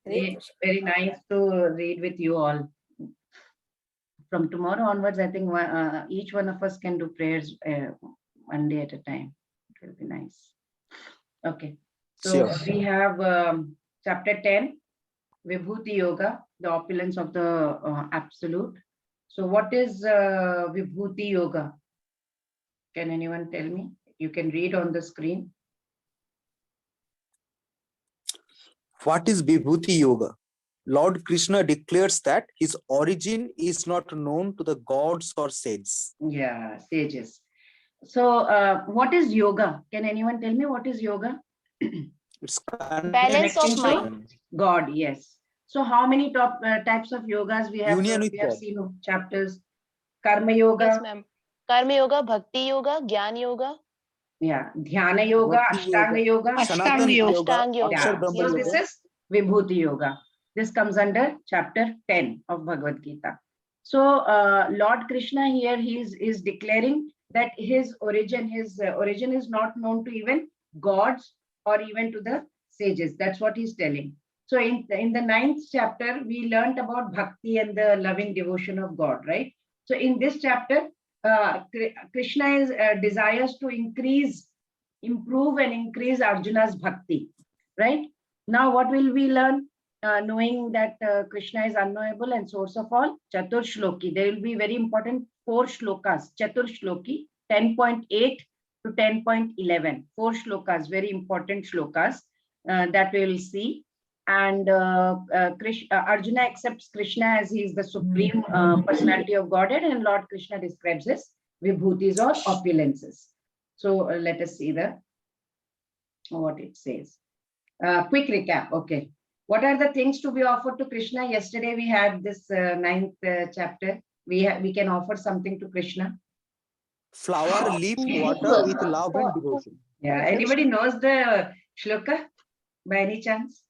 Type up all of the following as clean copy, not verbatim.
Very nice to read with you all. From tomorrow onwards, I think each one of us can do prayers one day at a time. It will be nice. Okay. So we have chapter 10, Vibhuti Yoga, the opulence of the absolute. So what is Vibhuti Yoga? Can anyone tell me? You can read on the screen. What is Vibhuti Yoga? Lord Krishna declares that his origin is not known to the gods or sages. Yeah, sages. So what is yoga? Can anyone tell me what is yoga? It's balance of mind. God, yes. So how many types of yogas we have? Union with we have God. seen chapters. Karma yoga. Yes, ma'am. Karma yoga, bhakti yoga, jnana yoga. Yeah, dhyana yoga, ashtanga yoga. Sanatana yoga. Ashtanga yoga. Akshar Brahma So yoga. this is Vibhuti Yoga. This comes under chapter 10 of Bhagavad Gita. So Lord Krishna here, he is declaring that his origin is not known to even gods or even to the sages. That's what he's telling. So in the 9th chapter, we learned about bhakti and the loving devotion of God, right? So in this chapter, Krishna is desires to improve and increase Arjuna's bhakti, right? Now what will we learn? Knowing that Krishna is unknowable and source of all, Chatur Shloki. There will be very important 4 shlokas, Chatur Shloki, 10.8 to 10.11. 4 shlokas, very important shlokas that we will see. And Arjuna accepts Krishna as he is the supreme personality of Godhead, and Lord Krishna describes his vibhutis or opulences. So let us see what it says. Quick recap. Okay. What are the things to be offered to Krishna? Yesterday we had this 9th chapter. We can offer something to Krishna. Flower, leaf, water with love and devotion. Yeah. Anybody knows the shloka by any chance?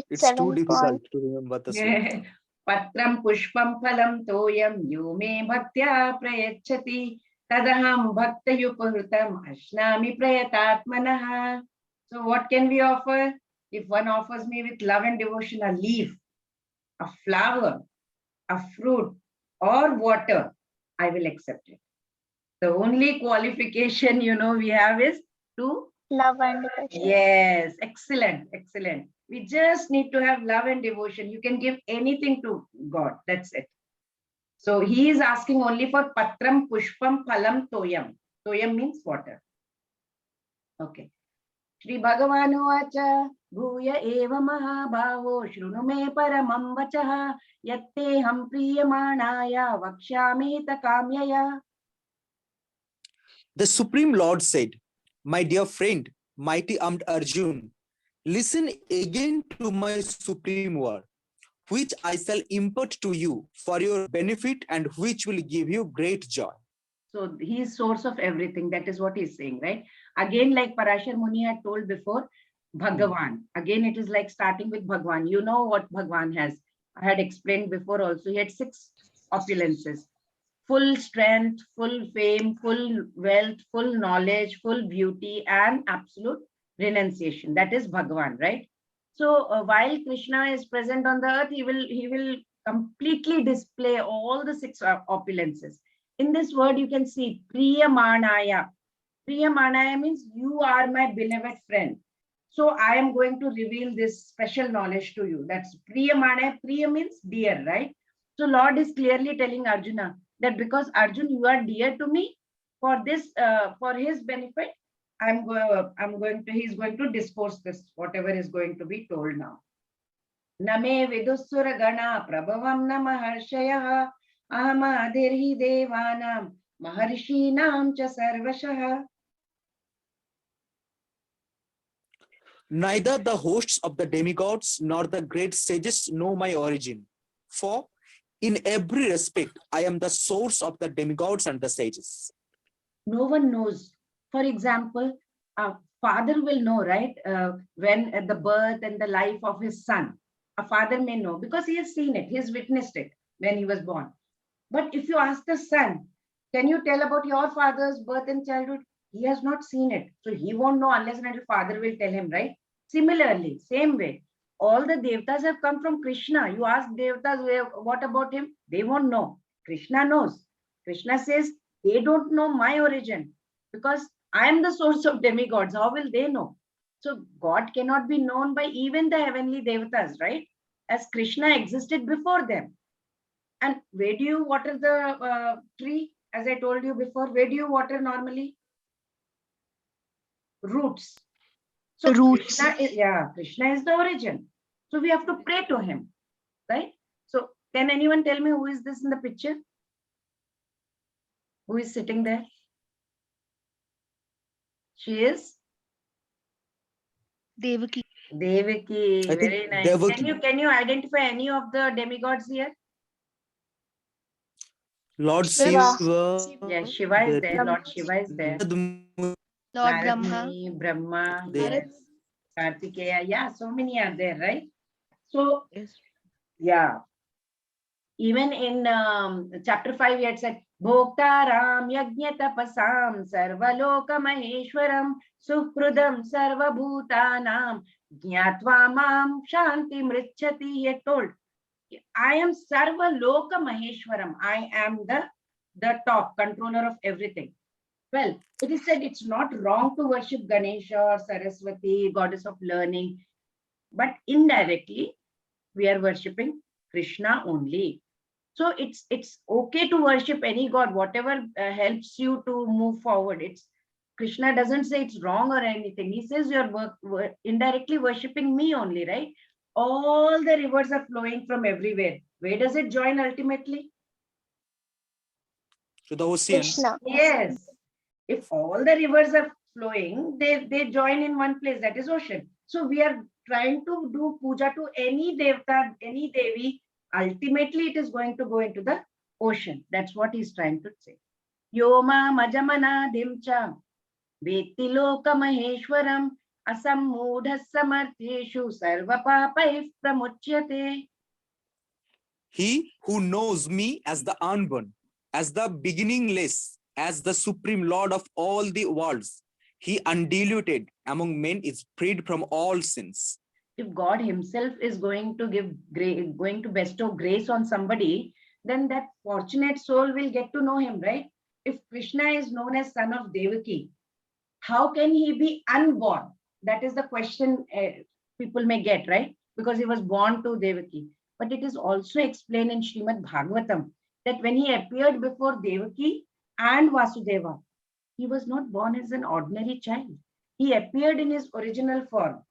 It's too difficult to remember the sloka. Patram pushpam phalam toyam yume bhaktya prayachati tadaham bhakta yupahrutam ashnami prayatatmanaha. So what can we offer? If one offers me with love and devotion a leaf, a flower, a fruit, or water, I will accept it. The only qualification, we have is to love and devotion. Yes, excellent, excellent. We just need to have love and devotion. You can give anything to God. That's it. So he is asking only for patram, pushpam, phalam, toyam. Toyam means water. Okay. Shri Bhagavan Vacha Bhuya Eva Mahabhavo Shrunu Me Paramam Vachaha Yatte Ham Priyamanaya Vakshami Takamyaya. The Supreme Lord said, "My dear friend, mighty armed Arjun, listen again to my supreme word, which I shall impart to you for your benefit and which will give you great joy." So he is source of everything. That is what he's saying, right? Again, like Parashar Muni had told before, Bhagavan. Again, it is like starting with Bhagwan. You know what Bhagwan has. I had explained before also. He had 6 opulences. Full strength, full fame, full wealth, full knowledge, full beauty, and absolute renunciation. That is Bhagavan, right? So while Krishna is present on the earth, he will completely display all the 6 opulences. In this word, you can see Priyamanaya. Priyamanaya means you are my beloved friend. So I am going to reveal this special knowledge to you. That's Priyamanaya. Priya means dear, right? So Lord is clearly telling Arjuna that because Arjun, you are dear to me, for this, for his benefit, he's going to discourse this, whatever is going to be told now. Name vidusura gana prabhavam namaharshayah ahamadirhi devanam maharshinam cha sarvashah. Neither the hosts of the demigods nor the great sages know my origin. For in every respect, I am the source of the demigods and the sages. No one knows. For example, a father will know, right? When at the birth and the life of his son, a father may know because he has seen it, he has witnessed it when he was born. But if you ask the son, can you tell about your father's birth and childhood? He has not seen it. So he won't know unless and until father will tell him, right? Similarly, same way, all the Devatas have come from Krishna. You ask Devatas, what about him? They won't know. Krishna knows. Krishna says, they don't know my origin because I am the source of demigods. How will they know? So God cannot be known by even the heavenly Devatas, right? As Krishna existed before them. And where do you water the tree? As I told you before, where do you water normally? Roots. So Roots. Krishna is the origin. So we have to pray to him, right? So can anyone tell me who is this in the picture? Who is sitting there? She is Devaki. Devaki. I think Very nice. Devaki. Can you identify any of the demigods here? Lord Shiva. Shiva. Yeah, Shiva is there. Lord Shiva is there. Lord Narad Brahma. Muni, Brahma, There. yes. Kartikeya. Yeah, so many are there, right? So Yes. yeah. Even in chapter 5, it said, Bhoktaram Yajñatapasam Sarvaloka Maheshwaram Sukrudam Sarvabhutanam Jnatva Mam Shanti Mrichati. He had told, I am Sarvaloka Maheshwaram. I am the top controller of everything. Well, it is said it's not wrong to worship Ganesha or Saraswati, goddess of learning, but indirectly we are worshipping Krishna only. So it's okay to worship any god, whatever helps you to move forward. It's Krishna doesn't say it's wrong or anything. He says you're indirectly worshipping me only, right? All the rivers are flowing from everywhere. Where does it join ultimately? To the ocean. Krishna. Yes. If all the rivers are flowing, they join in one place, that is ocean. So we are trying to do puja to any devta, any devi. Ultimately, it is going to go into the ocean. That's what he's trying to say. Yoma majamana dimcha vetti loka maheshwaram asammudha samartheshu sarva papaih pramuchyate. He who knows me as the Unborn, as the beginningless, as the Supreme Lord of all the worlds, he undiluted among men is freed from all sins. If God himself is going to give grace, going to bestow grace on somebody, then that fortunate soul will get to know him, right? If Krishna is known as son of Devaki, how can he be unborn? That is the question people may get, right? Because he was born to Devaki. But it is also explained in Srimad Bhagavatam that when he appeared before Devaki and Vasudeva, he was not born as an ordinary child. He appeared in his original form.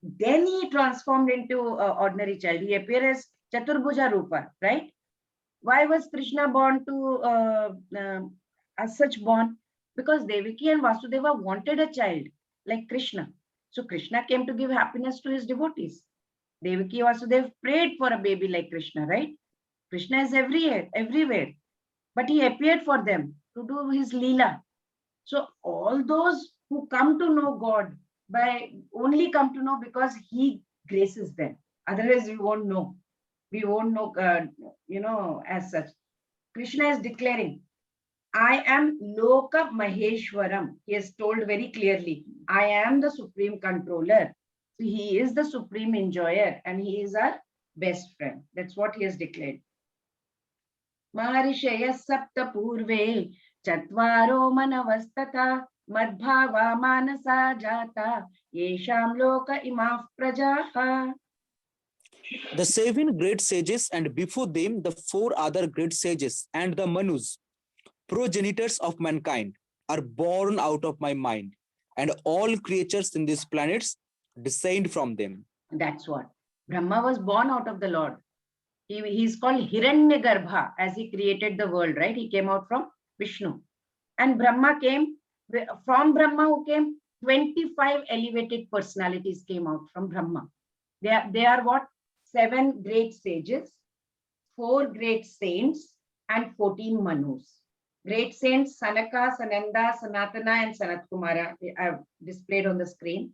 Then he transformed into ordinary child. He appeared as Chaturbhuja Rupa, right? Why was Krishna born as such born? Because Devaki and Vasudeva wanted a child like Krishna. So Krishna came to give happiness to his devotees. Devaki Vasudeva prayed for a baby like Krishna, right? Krishna is everywhere. But he appeared for them to do his Leela. So all those who come to know God only come to know because he graces them. Otherwise, we won't know. We won't know, as such. Krishna is declaring, I am Loka Maheshwaram. He has told very clearly, I am the supreme controller. So he is the supreme enjoyer and he is our best friend. That's what he has declared. Maharishaya Sapta Purve Chatvaro Manavastata Madbhava Manasa Jata Yesham Loka Imaf Prajaha. The 7 great sages, and before them the 4 other great sages, and the Manus, progenitors of mankind, are born out of my mind, and all creatures in these planets descend from them. That's what. Brahma was born out of the Lord. He's called Hiranyagarbha as he created the world, right? He came out from Vishnu. And Brahma came, from Brahma who came, 25 elevated personalities came out from Brahma. They are what? 7 great sages, 4 great saints, and 14 Manus. Great saints, Sanaka, Sananda, Sanatana, and Sanat Kumara, I have displayed on the screen.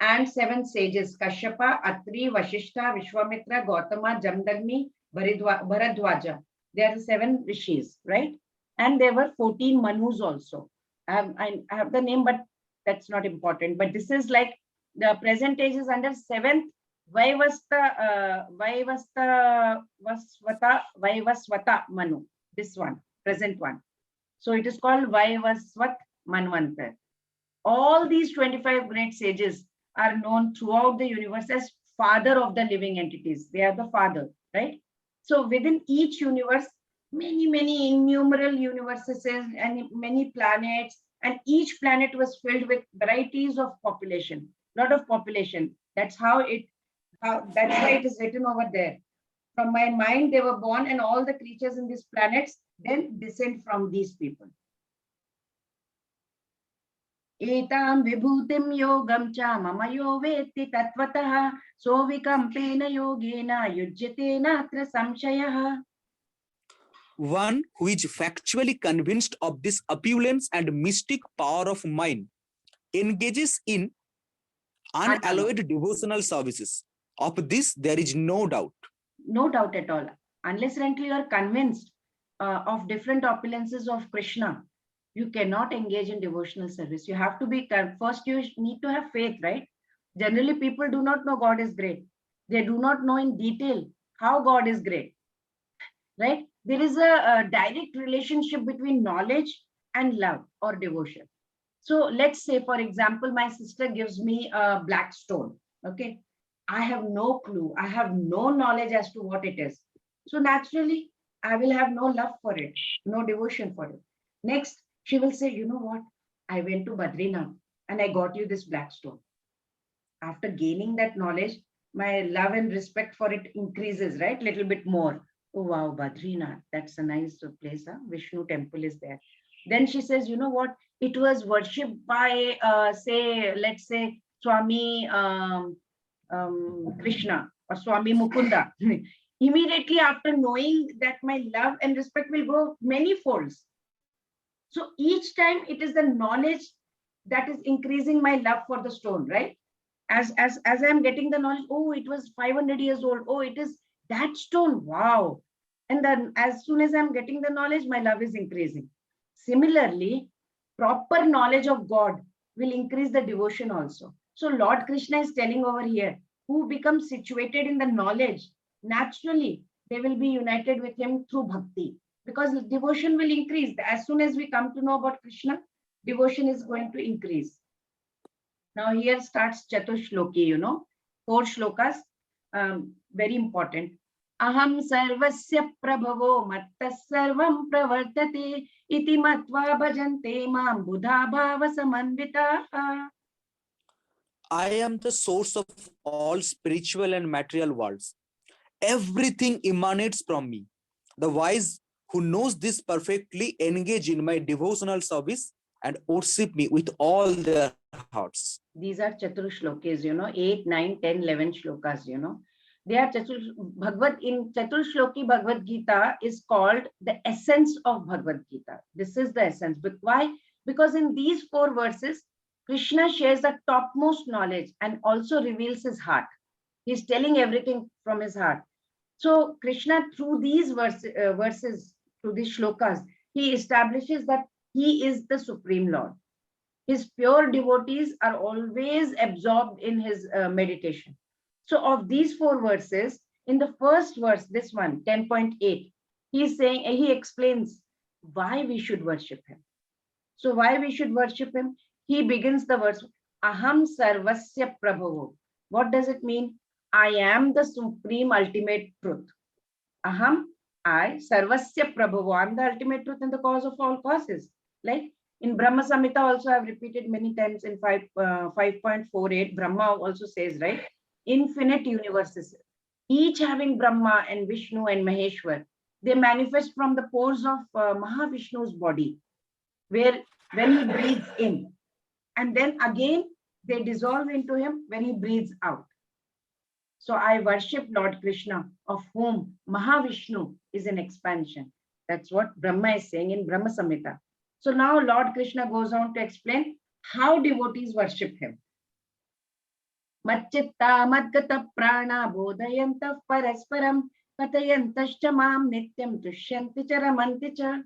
And 7 sages, Kashyapa, Atri, Vashishta, Vishwamitra, Gautama, Jamdagni, Bharadwaja. They are the 7 rishis, right? And there were 14 Manus also. I have the name, but that's not important. But this is like The present age is under 7th Vaivasvata Manu. This one, present one. So it is called Vaivasvat Manvantar. All these 25 great sages are known throughout the universe as father of the living entities. They are the father, right? So within each universe, many innumerable universes and many planets, and each planet was filled with varieties of population, lot of population. That's why it is written over there. From my mind, they were born, and all the creatures in these planets then descend from these people. Etam vibhutim yogam cha mama yo veti tatvatah sovikampeena yogena yujyate natra samshayah. One who is factually convinced of this opulence and mystic power of mind engages in unalloyed devotional services. Of this, there is no doubt. No doubt at all. Unless and until you are convinced of different opulences of Krishna, you cannot engage in devotional service. You have to be, first you need to have faith, right? Generally, people do not know God is great. They do not know in detail how God is great, right? There is a direct relationship between knowledge and love or devotion. So let's say, for example, my sister gives me a black stone. Okay. I have no clue. I have no knowledge as to what it is. So naturally, I will have no love for it, no devotion for it. Next, she will say, you know what? I went to Badrinath and I got you this black stone. After gaining that knowledge, my love and respect for it increases, right? Little bit more. Oh, wow, Badrinath, that's a nice place. Huh? Vishnu temple is there. Then she says, you know what? It was worshipped by, let's say, Swami Krishna or Swami Mukunda. Immediately after knowing that, my love and respect will go many folds. So each time it is the knowledge that is increasing my love for the stone, right? As I'm getting the knowledge, oh, it was 500 years old. Oh, it is that stone. Wow. And then as soon as I'm getting the knowledge, my love is increasing. Similarly, proper knowledge of God will increase the devotion also. So Lord Krishna is telling over here, who becomes situated in the knowledge, naturally, they will be united with him through bhakti, because devotion will increase. As soon as we come to know about Krishna, devotion is going to increase. Now here starts Chatushloki, 4 shlokas, very important. Aham sarvasya prabhavo mattas sarvam pravartate iti matva bhajante mam buddha bhava samanvitaha. I am the source of all spiritual and material worlds. Everything emanates from me. The wise who knows this perfectly engage in my devotional service and worship me with all their hearts. These are Chatur Shlokes, 8, 9, 10, 11 shlokas, They are Bhagavad in Chatur Shloki Bhagavad Gita is called the essence of Bhagavad Gita. This is the essence. But why? Because in these 4 verses, Krishna shares the topmost knowledge and also reveals his heart. He's telling everything from his heart. So Krishna, through these verses, through these shlokas, he establishes that he is the Supreme Lord. His pure devotees are always absorbed in his meditation. So of these 4 verses, in the first verse, this one, 10.8, he explains why we should worship him. So why we should worship him? He begins the verse, Aham Sarvasya Prabhavo. What does it mean? I am the supreme ultimate truth. Aham, I, Sarvasya Prabhavo. I am the ultimate truth and the cause of all causes. Like in Brahma Samhita also I have repeated many times in 5.48, Brahma also says, right? Infinite universes, each having Brahma and Vishnu and Maheshwar. They manifest from the pores of Mahavishnu's body, where when he breathes in, and then again they dissolve into him when he breathes out. So I worship Lord Krishna, of whom Mahavishnu is an expansion. That's what Brahma is saying in Brahma Samhita. So now Lord Krishna goes on to explain how devotees worship him. Matchitta madgata prana bodhayantah parasparam kathayantascha mam nityam tushyanti cha ramanti cha.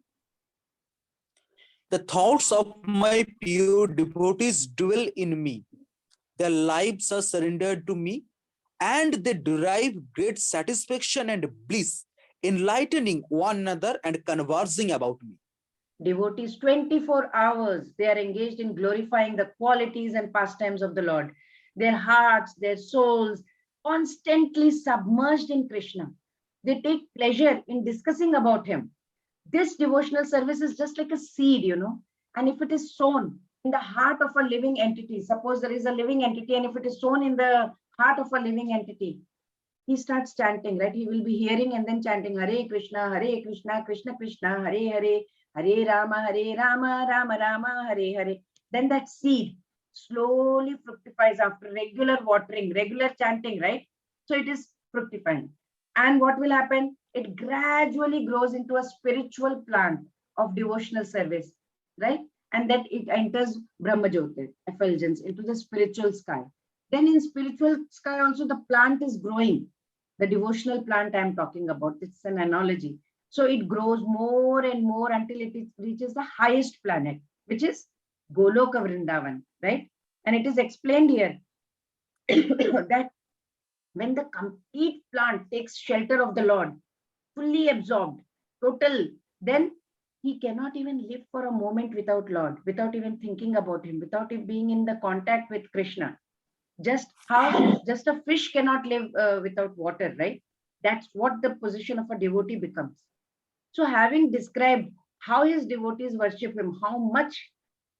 The thoughts of my pure devotees dwell in me. Their lives are surrendered to me, and they derive great satisfaction and bliss, enlightening one another and conversing about me. Devotees 24 hours, they are engaged in glorifying the qualities and pastimes of the Lord. Their hearts, their souls, constantly submerged in Krishna. They take pleasure in discussing about him. This devotional service is just like a seed, and if it is sown in the heart of a living entity, suppose there is a living entity, and if it is sown in the heart of a living entity, he starts chanting, right? He will be hearing and then chanting Hare Krishna, Krishna Krishna, Hare Hare Rama, Rama Rama, Hare Hare. Then that seed slowly fructifies after regular watering, regular chanting, right? So it is fructifying. And what will happen? It gradually grows into a spiritual plant of devotional service, right? And that it enters Brahma Jyoti, effulgence, into the spiritual sky. Then in spiritual sky also the plant is growing. The devotional plant I'm talking about, it's an analogy. So it grows more and more until reaches the highest planet, which is Goloka Vrindavan, right? And it is explained here that when the complete plant takes shelter of the Lord, fully absorbed, total, then he cannot even live for a moment without Lord, without even thinking about him, without it being in the contact with Krishna. Just how just a fish cannot live without water, right? That's what the position of a devotee becomes. So having described how his devotees worship him, how much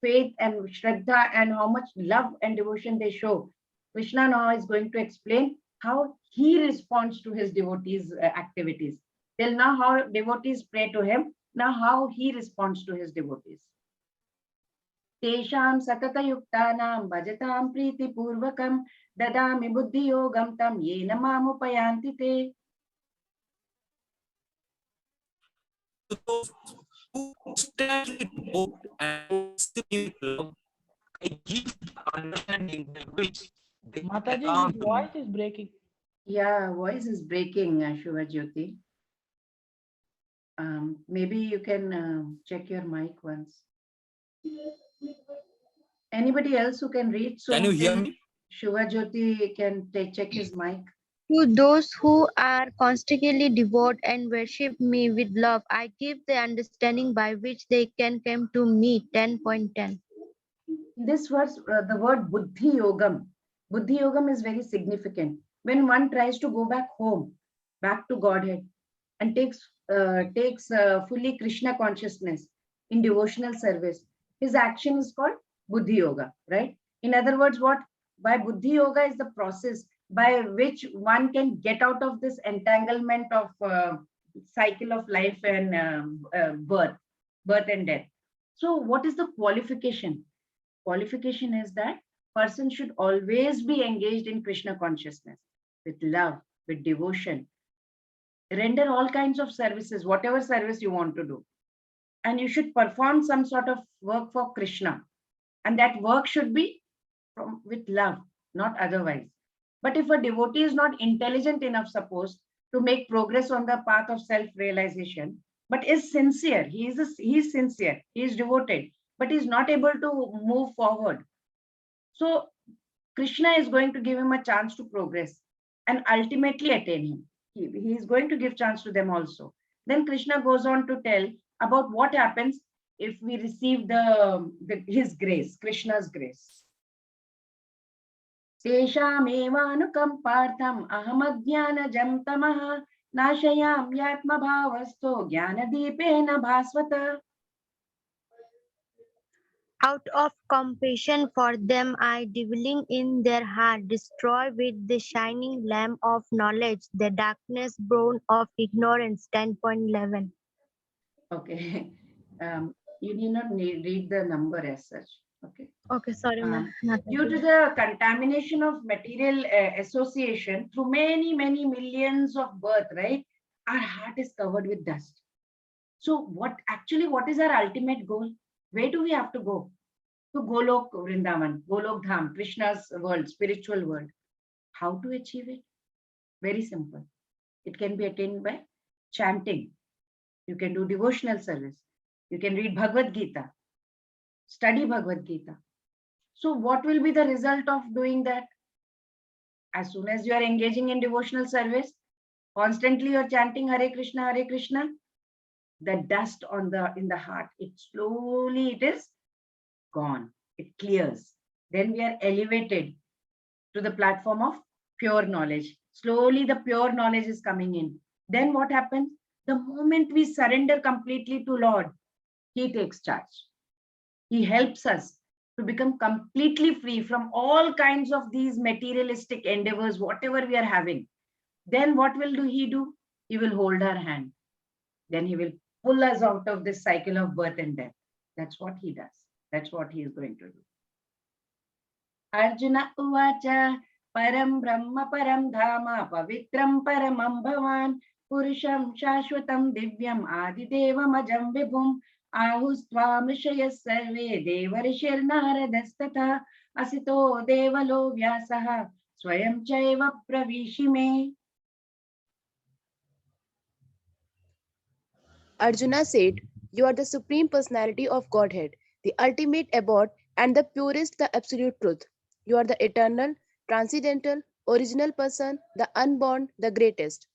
faith and shraddha and how much love and devotion they show, Krishna now is going to explain how he responds to his devotees' activities. Till now, how devotees pray to him, now how he responds to his devotees. तेषां सततयुक्तानां भजतां प्रीतिपूर्वकं ददामि बुद्धियोगं तं येन मामुपयान्ति ते. To those who constantly devote and worship him with love, I give the understanding by which they can Mataji, come his to me. voice is breaking. Yeah, voice is breaking, Shubha Jyoti. Maybe you can check your mic once. Anybody else who can read? So Can you hear me? Shubha Jyoti can check his mic. To those who are constantly devout and worship me with love, I give the understanding by which they can come to me. 10.10. This verse, the word Buddhi Yogam. Buddhi Yogam is very significant. When one tries to go back home, back to Godhead, and takes fully Krishna consciousness in devotional service, his action is called Buddhi Yoga, right? In other words, what? By Buddhi Yoga is the process by which one can get out of this entanglement of cycle of life and birth and death. So what is the qualification? Qualification is that person should always be engaged in Krishna consciousness with love, with devotion. Render all kinds of services, whatever service you want to do. And you should perform some sort of work for Krishna. And that work should be with love, not otherwise. But if a devotee is not intelligent enough, suppose, to make progress on the path of self-realization, but is sincere, he is sincere, he is devoted, but is not able to move forward. So Krishna is going to give him a chance to progress and ultimately attain him. He is going to give chance to them also. Then Krishna goes on to tell about what happens if we receive his grace, Krishna's grace. तेषामेवानुकम्पार्थम् अहमज्ञानजं तमः नाशयाम्यात्मभावस्थो ज्ञानदीपेन भास्वत. Out of compassion for them, I, dwelling in their heart, destroy with the shining lamp of knowledge the darkness born of ignorance. 10.11. Okay. You need not read the number as such. Okay. Okay, sorry, ma'am. Due to the contamination of material association through many millions of birth, right? Our heart is covered with dust. So what is our ultimate goal? Where do we have to go? To Golok Vrindavan, Golok Dham, Krishna's world, spiritual world. How to achieve it? Very simple. It can be attained by chanting. You can do devotional service. You can read Bhagavad Gita. Study Bhagavad Gita. So what will be the result of doing that? As soon as you are engaging in devotional service, constantly you're chanting Hare Krishna, the dust on the in the heart, it slowly it is gone. It clears. Then we are elevated to the platform of pure knowledge. Slowly the pure knowledge is coming in. Then what happens? The moment we surrender completely to Lord, He takes charge. He helps us to become completely free from all kinds of these materialistic endeavors, whatever we are having. Then what will do He do? He will hold our hand. Then He will pull us out of this cycle of birth and death. That's what He does. That's what He is going to do. Arjuna uvacha param brahma param dhama pavitram paramam bhavan purusham shashwatam divyam adidevam ajam vibhum ahustvam rishayas sarve devarishir naradastata asito devalo vyasaha swayam chaiva pravishime. Arjuna said, "You are the Supreme Personality of Godhead, the ultimate abode, and the purest, the absolute truth. You are the eternal, transcendental, original person, the unborn, the greatest."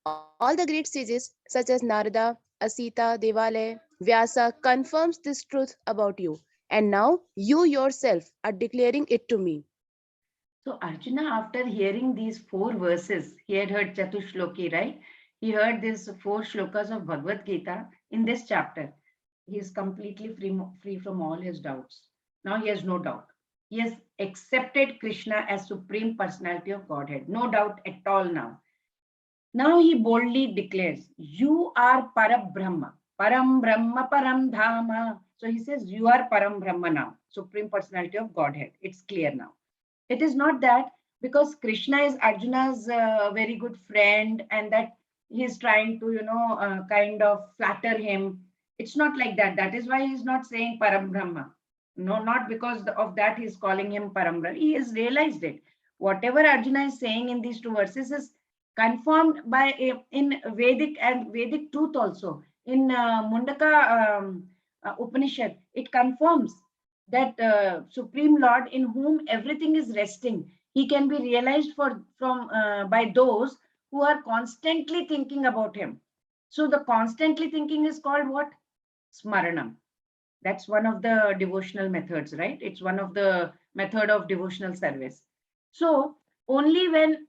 All the great sages, such as Narada, Asita, Devale, Vyasa, confirms this truth about you. And now you yourself are declaring it to me. So Arjuna, after hearing these 4 verses, he had heard Chatushloki, right? He heard these 4 shlokas of Bhagavad Gita in this chapter. He is completely free from all his doubts. Now he has no doubt. He has accepted Krishna as Supreme Personality of Godhead. No doubt at all now. Now he boldly declares, you are Parabrahma, Param Brahma, Param Dhama. So he says, you are Param Brahma now, Supreme Personality of Godhead. It's clear now. It is not that because Krishna is Arjuna's very good friend and that he is trying to, kind of flatter him. It's not like that. That is why he's not saying Param Brahma. No, not because of that he's calling him Param Brahma. He has realized it. Whatever Arjuna is saying in these 2 verses is confirmed by in Vedic and Vedic truth also. In Mundaka Upanishad, it confirms that Supreme Lord in whom everything is resting, He can be realized by those who are constantly thinking about Him. So the constantly thinking is called what? Smaranam. That's one of the devotional methods, right? It's one of the method of devotional service. So only when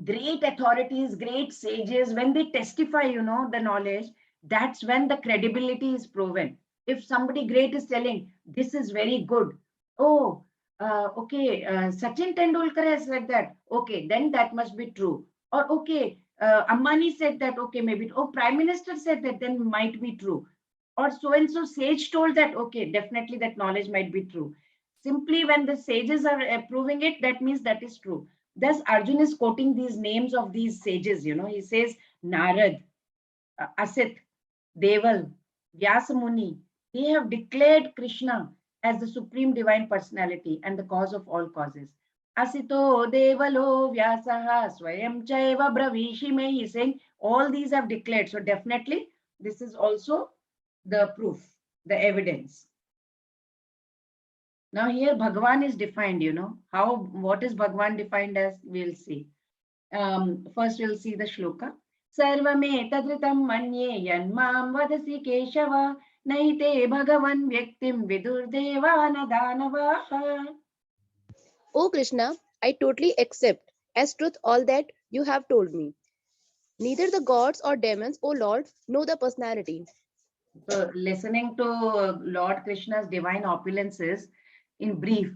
great authorities, great sages, when they testify, the knowledge, that's when the credibility is proven. If somebody great is telling, this is very good. Oh, okay, Sachin Tendulkar has said that. Okay, then that must be true. Or okay, Ambani said that. Okay, maybe. Oh, Prime Minister said that, then might be true. Or so and so sage told that. Okay, definitely that knowledge might be true. Simply when the sages are proving it, that means that is true. Thus, Arjun is quoting these names of these sages. He says Narad, Asit, Deval, Vyasamuni. They have declared Krishna as the supreme divine personality and the cause of all causes. Asito Devalo Vyasaha Swayam Chaiva Bravishime. He's saying all these have declared. So definitely this is also the proof, the evidence. Now here Bhagavan is defined, what is Bhagavan defined as? We'll see. First we'll see the shloka. Sarvame tadritam manye yanmam vadasi keshava naite Bhagavan vyaktim vidur devana danavaha. O Krishna, I totally accept as truth all that you have told me. Neither the gods or demons, O Lord, know the personality. So listening to Lord Krishna's divine opulences, in brief,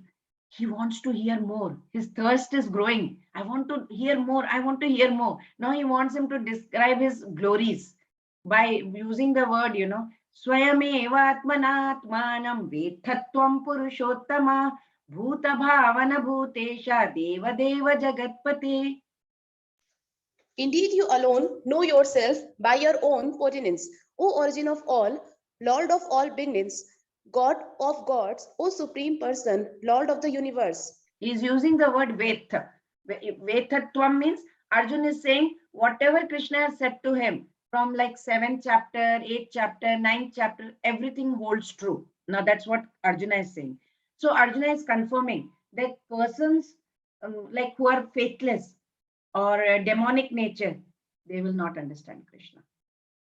he wants to hear more. His thirst is growing. I want to hear more. I want to hear more. Now he wants him to describe his glories by using the word, Swayameva atmanatmanam vethatvam purushottama bhuta bhavana bhutesha deva deva jagatpate. Indeed, you alone know yourself by your own potenance, O origin of all, Lord of all beginnings, God of gods, O supreme person, Lord of the universe. He is using the word Vetha. Vethatvam means Arjun is saying whatever Krishna has said to him from like 7th chapter, 8th chapter, 9th chapter, everything holds true. Now that's what Arjuna is saying. So Arjuna is confirming that persons like who are faithless or demonic nature, they will not understand Krishna.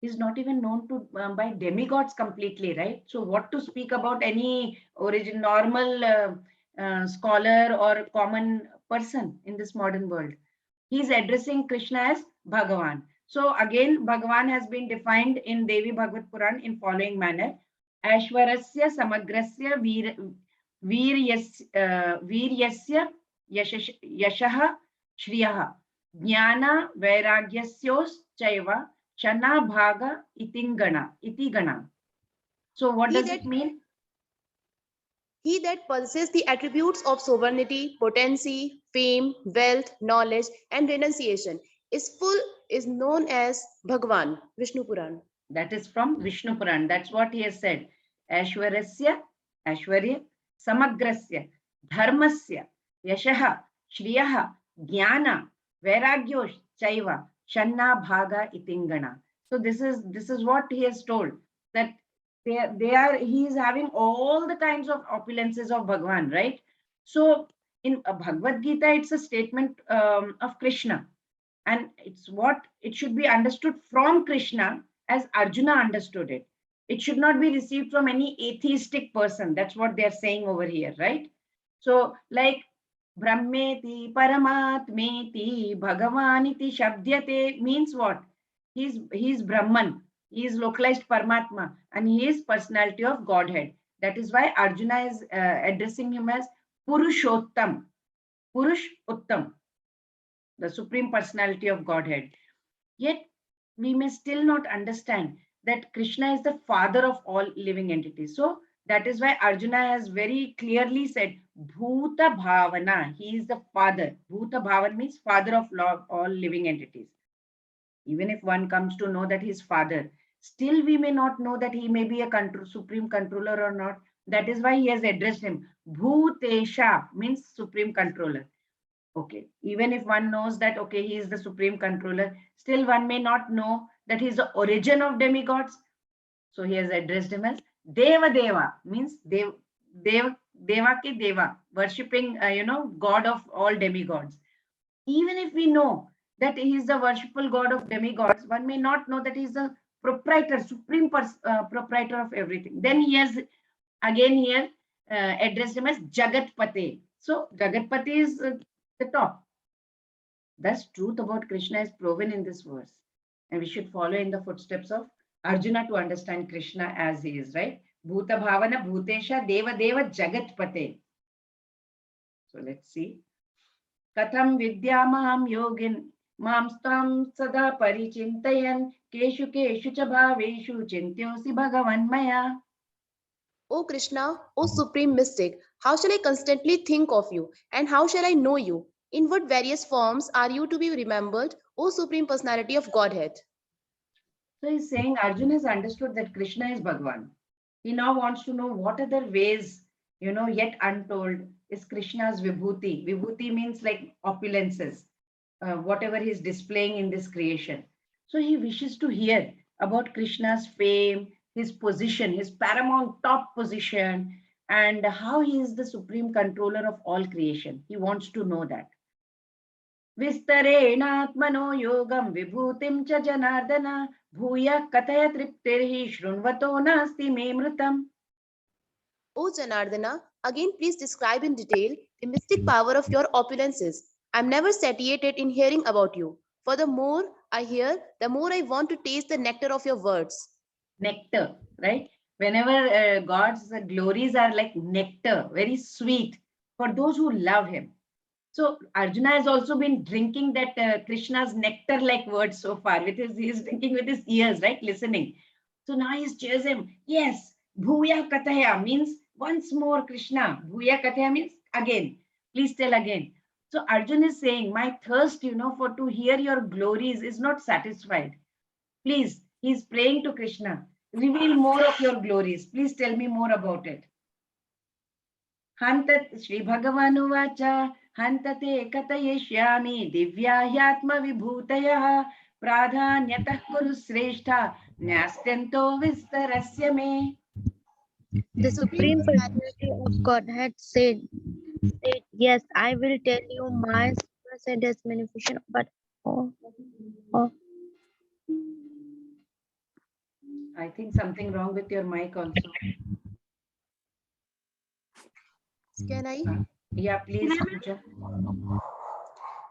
He's not even known to by demigods completely, right? So what to speak about any origin normal scholar or common person in this modern world? He's addressing Krishna as Bhagavan. So again, Bhagavan has been defined in Devi Bhagavad Puran in following manner: Ashwarasya samagrasya वीर्यस्य यशः श्रियः ज्ञान वैराग्यस्योश्चैव शना भाग इति गण. So what He does that it mean? He that possesses the attributes of sovereignty, potency, fame, wealth, knowledge, and renunciation is known as Bhagwan, Vishnu Puran. That is from Vishnu Puran. That's what he has said. Ashwarasya, Ashwarya, Samagrasya, Dharmasya, Yashaha, Shriyaha, Jnana, Vairagyosh, Chaiva, Shanna Bhaga Itingana. So this is what he has told, that he is having all the kinds of opulences of Bhagwan, right? So in Bhagavad Gita, it's a statement of Krishna, and it's what it should be understood from Krishna as Arjuna understood it. It should not be received from any atheistic person. That's what they're saying over here, right? So, like Brahmeti, Paramatmeti, Bhagavaniti, Shabdyate means what? He's Brahman, he is localized Paramatma, and he is personality of Godhead. That is why Arjuna is addressing him as Purushottam, Purush Uttam, the supreme personality of Godhead. Yet we may still not understand that Krishna is the father of all living entities. So that is why Arjuna has very clearly said, Bhuta Bhavana, he is the father. Bhuta Bhavana means father of all living entities. Even if one comes to know that he is father, still we may not know that he may be a supreme controller or not. That is why he has addressed him. Bhutesha means supreme controller. Okay, even if one knows that, okay, he is the supreme controller, still one may not know that he is the origin of demigods. So he has addressed him as Deva Deva, means Devaki Deva, worshipping, God of all demigods. Even if we know that he is the worshipful God of demigods, one may not know that he is the proprietor, supreme proprietor of everything. Then he has again here addressed him as Jagatpate. So Jagatpate is the top. Thus, truth about Krishna is proven in this verse, and we should follow in the footsteps of Arjuna to understand Krishna as he is, right? Bhuta Bhavana Bhutesha Deva Deva Jagatpate. So let's see. Katham Vidyamaham Yogin Mamstam Sada Parichintayan Keshu Keshu Cha Bhaveshu Chintyosi Bhagavan Maya. O Krishna, O supreme mystic, how shall I constantly think of you, and how shall I know you? In what various forms are you to be remembered, O supreme personality of Godhead? So he's saying Arjuna has understood that Krishna is Bhagavan. He now wants to know what other ways, yet untold, is Krishna's Vibhuti. Vibhuti means like opulences, whatever he's displaying in this creation. So he wishes to hear about Krishna's fame, his position, his paramount top position, and how he is the supreme controller of all creation. He wants to know that. विस्तरेणात्मनो योगं विभूतिं च जनार्दन भूयः कथय तृप्तिर्हि शृण्वतो नास्ति मे मृतम्. O Janardana, again please describe in detail the mystic power of your opulences. I am never satiated in hearing about you. For the more I hear, the more I want to taste the nectar of your words. Nectar, right? Whenever God's glories are like nectar, very sweet for those who love him. So Arjuna has also been drinking that Krishna's nectar-like words so far. He's drinking with his ears, right? Listening. So now he's cheers him. Yes, Bhuya Kathaya means once more Krishna. Bhuya Kathaya means again. Please tell again. So Arjuna is saying, my thirst, for to hear your glories is not satisfied. Please, he's praying to Krishna. Reveal more of your glories. Please tell me more about it. Hantat Sri Bhagavanuvacha Hantate Katayeshyami Divya Hyatma Vibhutaya Pradhanyatah Kuru Sreshtha Nyastyento Vistarasya Me. The Supreme Personality of Godhead said, Yes, I will tell you my Mercedes manifestation, but oh, oh, I think something wrong with your mic also. Can I? Yeah, please, Pooja.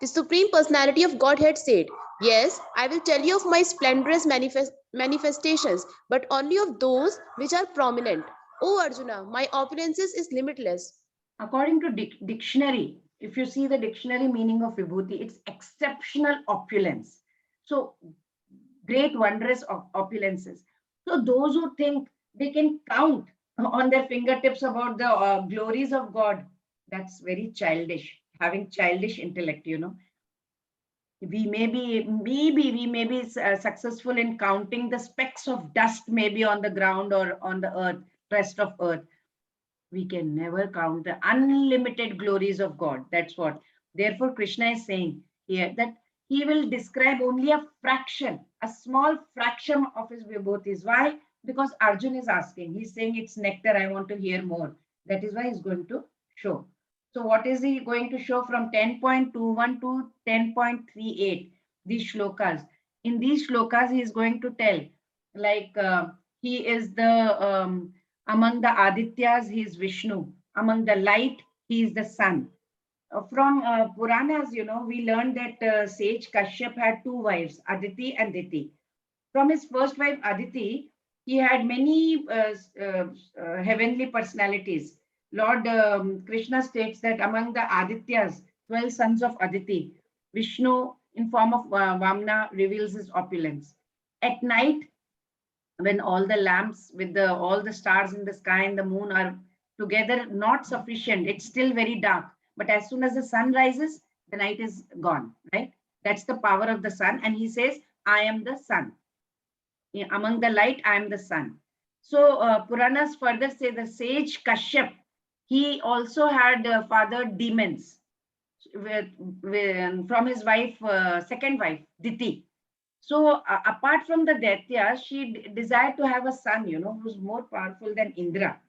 The Supreme Personality of Godhead said, Yes, I will tell you of my splendorous manifestations, but only of those which are prominent. O Arjuna, my opulences is limitless. According to dictionary, if you see the dictionary meaning of vibhuti, it's exceptional opulence. So great, wondrous opulences. So those who think they can count on their fingertips about the glories of God, that's very childish, having childish intellect, you know. We may be, maybe we may be successful in counting the specks of dust maybe on the ground or on the earth, rest of earth. We can never count the unlimited glories of God. That's what. Therefore, Krishna is saying here that he will describe only a fraction, a small fraction of his vibhutis. Why? Because Arjun is asking. He's saying it's nectar. I want to hear more. That is why he's going to show. So, what is he going to show from 10.21 to 10.38? These shlokas. In these shlokas, he is going to tell, like, he is the among the Adityas, he is Vishnu. Among the light, he is the sun. From Puranas, you know, we learned that sage Kashyap had two wives, Aditi and Diti. From his first wife, Aditi, he had many heavenly personalities. Lord Krishna states that among the Adityas, 12 sons of Aditi, Vishnu, in form of Vamna, reveals his opulence. At night, when all the lamps with the all the stars in the sky and the moon are together, not sufficient, it's still very dark, but as soon as the sun rises, the night is gone, right? That's the power of the sun. And he says, I am the sun. Among the light, I am the sun. So Puranas further say the sage Kashyap, he also had fathered demons from his wife, second wife, Diti. So apart from the Daitya, she desired to have a son, you know, who's more powerful than Indra,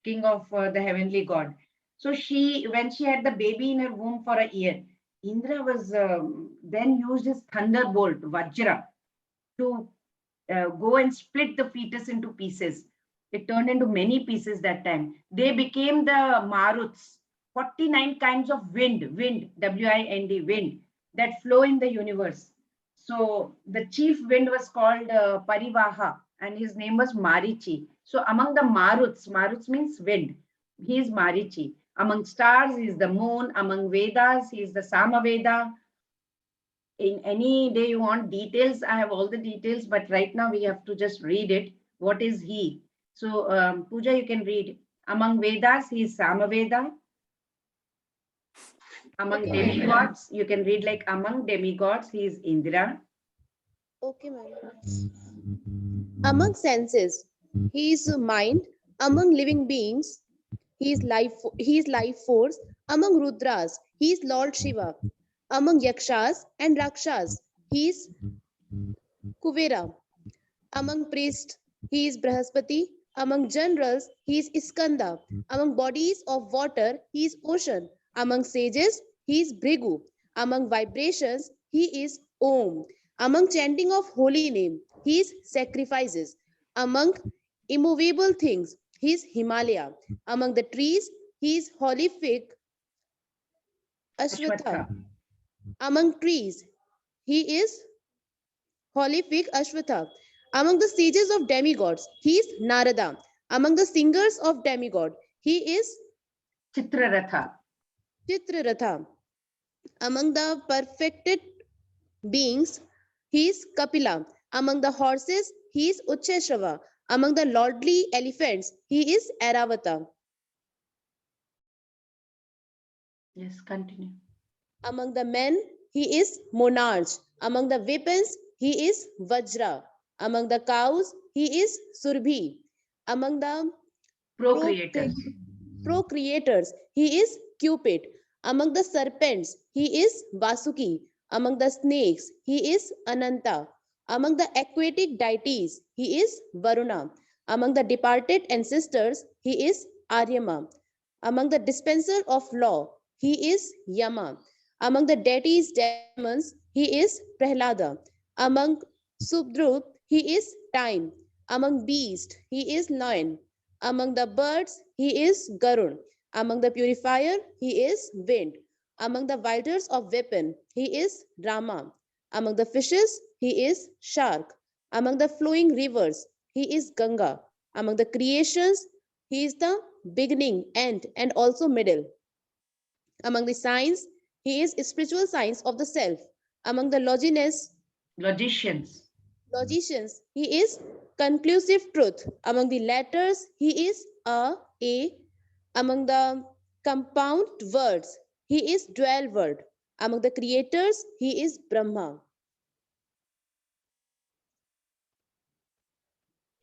king of the heavenly god. So when she had the baby in her womb for a year, Indra was then used his thunderbolt, Vajra, to go and split the fetus into pieces. It turned into many pieces that time. They became the Maruts, 49 kinds of wind, W-I-N-D, wind, that flow in the universe. So the chief wind was called Parivaha, and his name was Marichi. So among the Maruts means wind. He is Marichi. Among stars, he is the moon. Among Vedas, he is the Samaveda. In any day you want details, I have all the details, but right now we have to just read it. What is he? So Pooja, you can read. Among Vedas, he is Samaveda. Among Okay, demigods, you can read like among demigods, he is Indra. okay, ma'am. Among senses, he is mind. Among living beings, he is life. He is life force. Among Rudras, he is Lord Shiva. Among Yakshas and Rakshas, he is Kuvera. Among priests, he is Brahaspati. Among generals, he is Iskanda. Among bodies of water, he is ocean. Among sages, he is Bhrigu. Among vibrations, he is Om. Among chanting of holy name, he is sacrifices. Among immovable things, he is Himalaya. Among the trees, he is holy fig Ashwatha. Ashwatha. Among trees, he is holy fig Ashwatha. Among the sages of demigods, he is Narada. Among the singers of demigod, he is Chitraratha. Chitraratha. Among the perfected beings, he is Kapila. Among the horses, he is Ucheshava. Among the lordly elephants, he is Airavata. Yes, continue. Among the men, he is Monarch. Among the weapons, he is Vajra. Among the cows, he is Surbhi. Among the Procreators. procreators, he is Cupid. Among the serpents, he is Vasuki. Among the snakes, he is Ananta. Among the aquatic deities, he is Varuna. Among the departed ancestors, he is Aryama. Among the dispenser of law, he is Yama. Among the deities, demons, he is Prahlada. Among Subdrup, he is time. Among beasts, he is lion. Among the birds, he is Garud. Among the purifier, he is wind. Among the wielders of weapon, he is Rama. Among the fishes, he is shark. Among the flowing rivers, he is Ganga. Among the creations, he is the beginning, end, and also middle. Among the signs, he is spiritual science of the self. Among the Logicians. logicians, he is conclusive truth. Among the letters, he is A. Among the compound words, he is dual word. Among the creators, he is Brahma.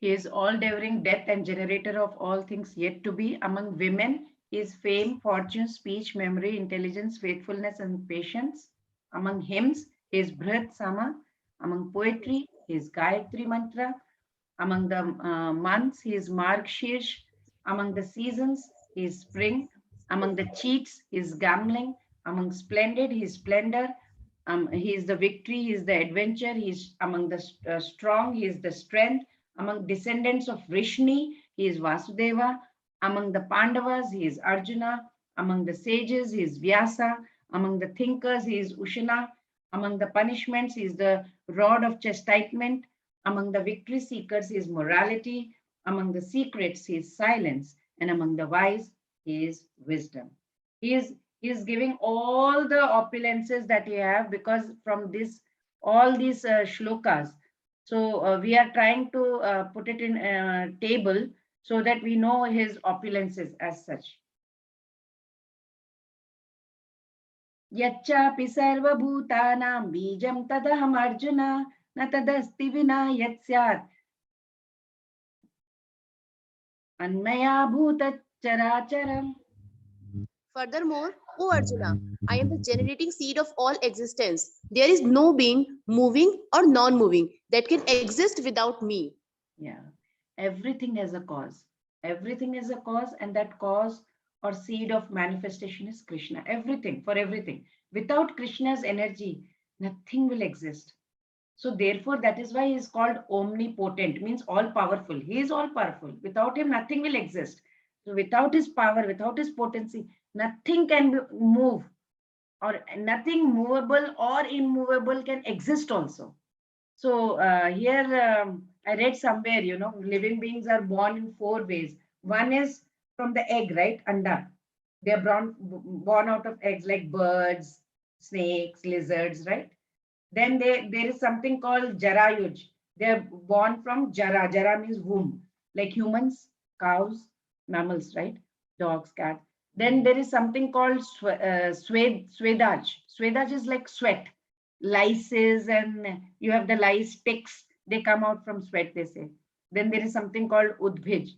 He is all devouring death and generator of all things yet to be. Among women, he is fame, fortune, speech, memory, intelligence, faithfulness, and patience. Among hymns, he is Bhrat Sama. Among poetry, he is Gayatri Mantra. Among the months, he is Margshirsh. Among the seasons, he is spring. Among the cheats, he is gambling. Among splendid, he is splendor. He is the victory, he is the adventure. He is among the strong, he is the strength. Among descendants of Vrishni, he is Vasudeva. Among the Pandavas, he is Arjuna. Among the sages, he is Vyasa. Among the thinkers, he is Ushana. Among the punishments, he is the rod of chastisement. Among the victory seekers, he is morality. Among the secrets, he is silence. And among the wise, he is wisdom. He is giving all the opulences that he have, because from this, all these shlokas, so we are trying to put it in a table so that we know his opulences as such. Yachapi sarvabhutanam bijam tadaham arjuna na tadasti vina yatsyat anmaya bhuta characharam. Furthermore, O Arjuna, I am the generating seed of all existence. There is no being, moving or non-moving, that can exist without me. Yeah, everything has a cause. Everything is a cause, and that cause or seed of manifestation is Krishna. Everything, for everything. Without Krishna's energy, nothing will exist. So therefore, that is why he is called omnipotent, means all powerful. He is all powerful. Without him, nothing will exist. So without his power, without his potency, nothing can move, or nothing movable or immovable can exist also. So here I read somewhere, living beings are born in 4 ways. One is from the egg, right? Anda. They are born out of eggs, like birds, snakes, lizards, right? Then there is something called Jarayuj. They are born from Jara. Jara means womb, like humans, cows, mammals, right? Dogs, cats. Then there is something called Swedaj. Swedaj is like sweat, lices, and you have the lice, ticks. They come out from sweat, they say. Then there is something called Udbhij.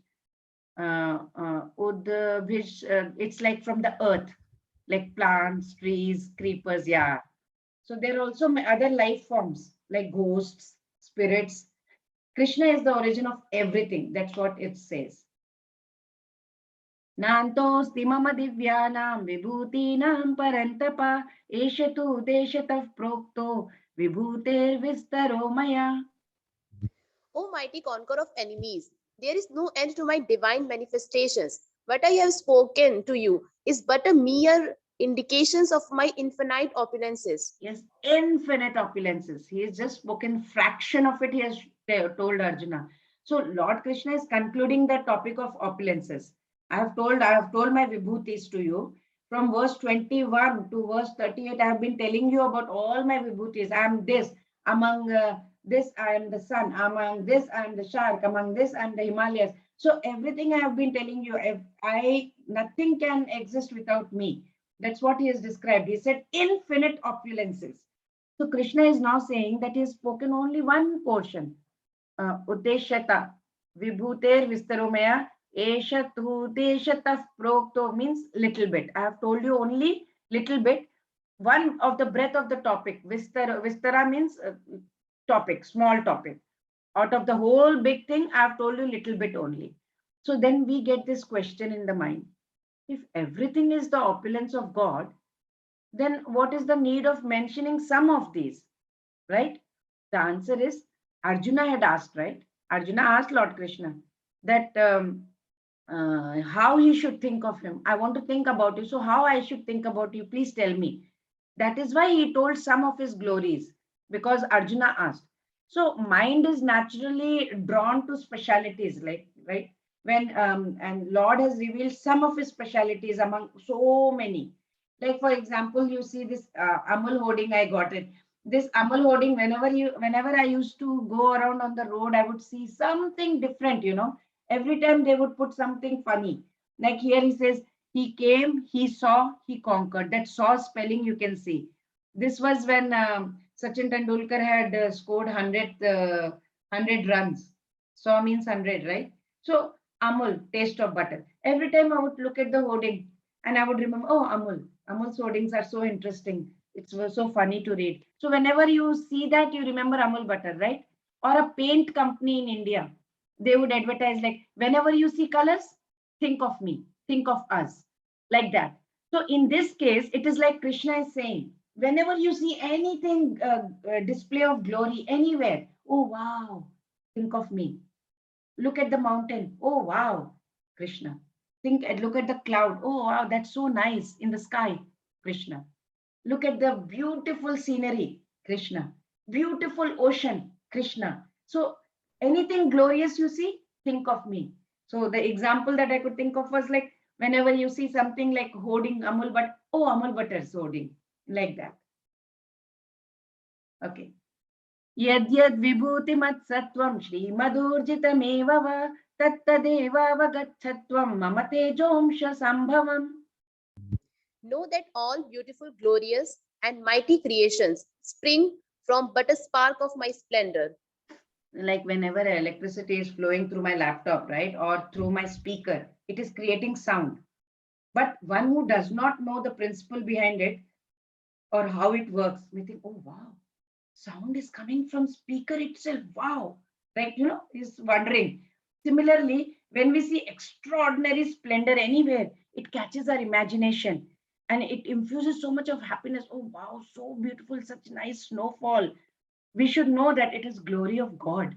Udbhij, it's like from the earth, like plants, trees, creepers, yeah. So there are also other life forms like ghosts, spirits. Krishna is the origin of everything. That's what it says. Nantosti mama divyanam vibhutinam parantapa eshatu deshatah prokto vibhuter vistaro maya. O mighty conqueror of enemies, there is no end to my divine manifestations. What I have spoken to you is but a mere indications of my infinite opulences. Yes, infinite opulences. He has just spoken fraction of it. He has told Arjuna. So Lord Krishna is concluding the topic of opulences. I have told my vibhutis to you. From verse 21 to verse 38, I have been telling you about all my vibhutis. I am this. Among this, I am the sun. Among this, I am the shark. Among this, I am the Himalayas. So everything I have been telling you, nothing can exist without me. That's what he has described. He said infinite opulences. So Krishna is now saying that he has spoken only one portion. Udeshata, Vibhuter Vistaromaya, Eshat Udeshataf Prokto means little bit. I have told you only little bit. One of the breadth of the topic. Vistara means topic, small topic Out of the whole big thing, I've told you little bit only. So then we get this question in the mind. If everything is the opulence of God, then what is the need of mentioning some of these, right? The answer is Arjuna had asked, right? Arjuna asked Lord Krishna that how he should think of him. I want to think about you. So how I should think about you? Please tell me. That is why he told some of his glories, because Arjuna asked. So mind is naturally drawn to specialities, like, right? When and Lord has revealed some of his specialities among so many. Like for example, you see this Amul hoarding. I got it. This Amul hoarding. Whenever I used to go around on the road, I would see something different. Every time they would put something funny. Like here he says, he came, he saw, he conquered. That saw spelling you can see. This was when Sachin Tendulkar had scored 100 runs. Saw means 100, right? So Amul, taste of butter. Every time I would look at the hoarding and I would remember, oh, Amul. Amul's hoardings are so interesting. It's so funny to read. So whenever you see that, you remember Amul butter, right? Or a paint company in India, they would advertise like, whenever you see colors, think of me, think of us, like that. So in this case, it is like Krishna is saying, whenever you see anything, display of glory anywhere, oh wow, think of me. Look at the mountain, oh wow, Krishna. Think and look at the cloud, oh wow, that's so nice in the sky, Krishna. Look at the beautiful scenery, Krishna. Beautiful ocean, Krishna. So anything glorious you see, think of me. So the example that I could think of was like whenever you see something like hoarding Amul, but oh, Amul Butter's hoarding, like that. Okay. Yad yad vibhuti matsatvam shri madurjitamev va tattadevavagachatvam mama tejomsha sambhavam. Know that all beautiful, glorious, and mighty creations spring from but a spark of my splendor. Like whenever electricity is flowing through my laptop, right, or through my speaker, it is creating sound. But one who does not know the principle behind it or how it works, we think, oh wow, sound is coming from speaker itself. Wow, right? Is wondering. Similarly, when we see extraordinary splendor anywhere, it catches our imagination and it infuses so much of happiness. Oh wow, so beautiful, such nice snowfall. We should know that it is glory of God.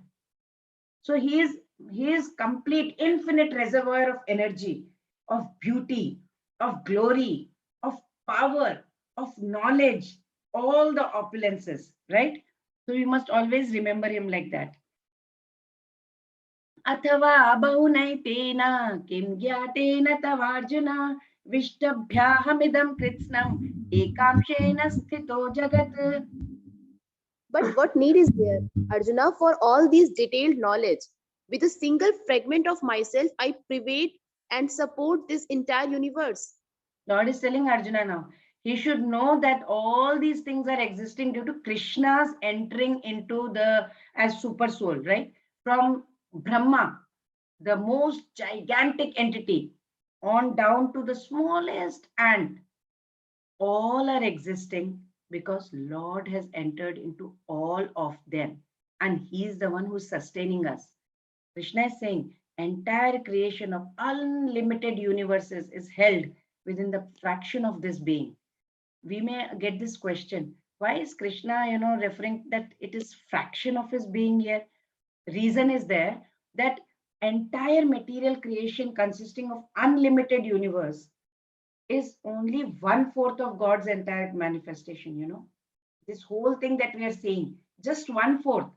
So he is complete, infinite reservoir of energy, of beauty, of glory, of power, of knowledge, all the opulences, right? So we must always remember him like that. Athava bahunaitina kim gyatena tavarjuna vishtabhyahamidam kritsnam ekamshena sthito jagat. But what need is there, Arjuna, for all these detailed knowledge? With a single fragment of myself, I pervade and support this entire universe. Lord is telling Arjuna now, he should know that all these things are existing due to Krishna's entering into the as super soul, right? From Brahma, the most gigantic entity, on down to the smallest ant, all are existing because Lord has entered into all of them, and He is the one who is sustaining us. Krishna is saying, entire creation of unlimited universes is held within the fraction of this being. We may get this question, why is Krishna, referring that it is fraction of his being here? Reason is there that entire material creation consisting of unlimited universe is only 1/4 of God's entire manifestation. This whole thing that we are seeing, just 1/4.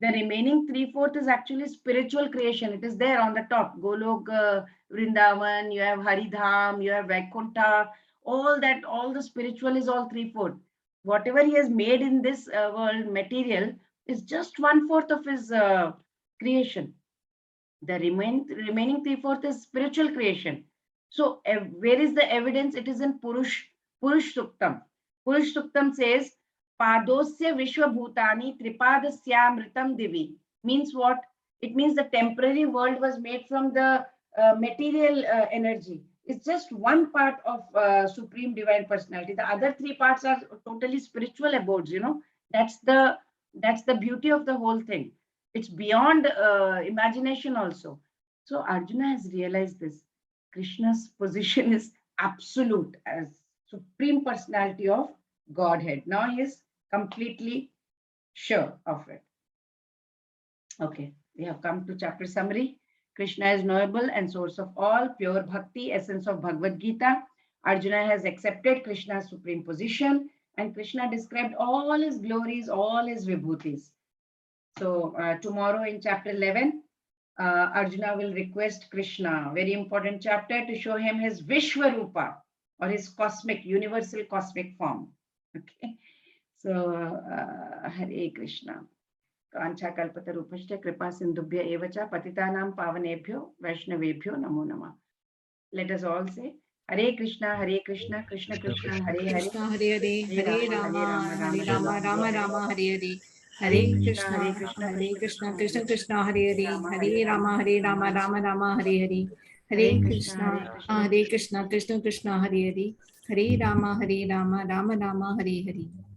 The remaining 3/4 is actually spiritual creation. It is there on the top. Golok, Vrindavan, you have Haridham, you have Vaikuntha, all that, all the spiritual is all 3/4. Whatever he has made in this world material is just 1/4 of his creation. The remaining 3/4 is spiritual creation. So where is the evidence? It is in Purush Suktam. Purush Suktam says, Padosya Vishwabhutani Tripadasya Divi. Means what? It means the temporary world was made from the material energy. It's just one part of Supreme Divine Personality. The other three parts are totally spiritual abodes. That's the beauty of the whole thing. It's beyond imagination also. So Arjuna has realized this. Krishna's position is absolute as Supreme Personality of Godhead. Now he is completely sure of it. Okay, we have come to chapter summary. Krishna is knowable and source of all, pure bhakti, essence of Bhagavad Gita. Arjuna has accepted Krishna's supreme position, and Krishna described all his glories, all his vibhutis. So tomorrow in chapter 11, Arjuna will request Krishna, very important chapter, to show him his Vishwarupa, or his cosmic, universal cosmic form. Okay, so Hare Krishna. कांचा कल्पतरूपश्च कृपा सिंधुभ्य एव च पतितानां पावनेभ्यो वैष्णवेभ्यो नमो नमः. Let us all say Hare Krishna, Krishna Krishna, Hare Hare, Krishna Hare Hare, Hare Rama, Hare Rama, Rama Rama, Hare Hare. Hare Krishna, Krishna Krishna, Hare Hare, Hare Rama, Rama Rama, Hare Hare. Hare Krishna, Krishna Krishna, Hare Hare, Hare Rama, Rama, Rama Rama, Hare Hare.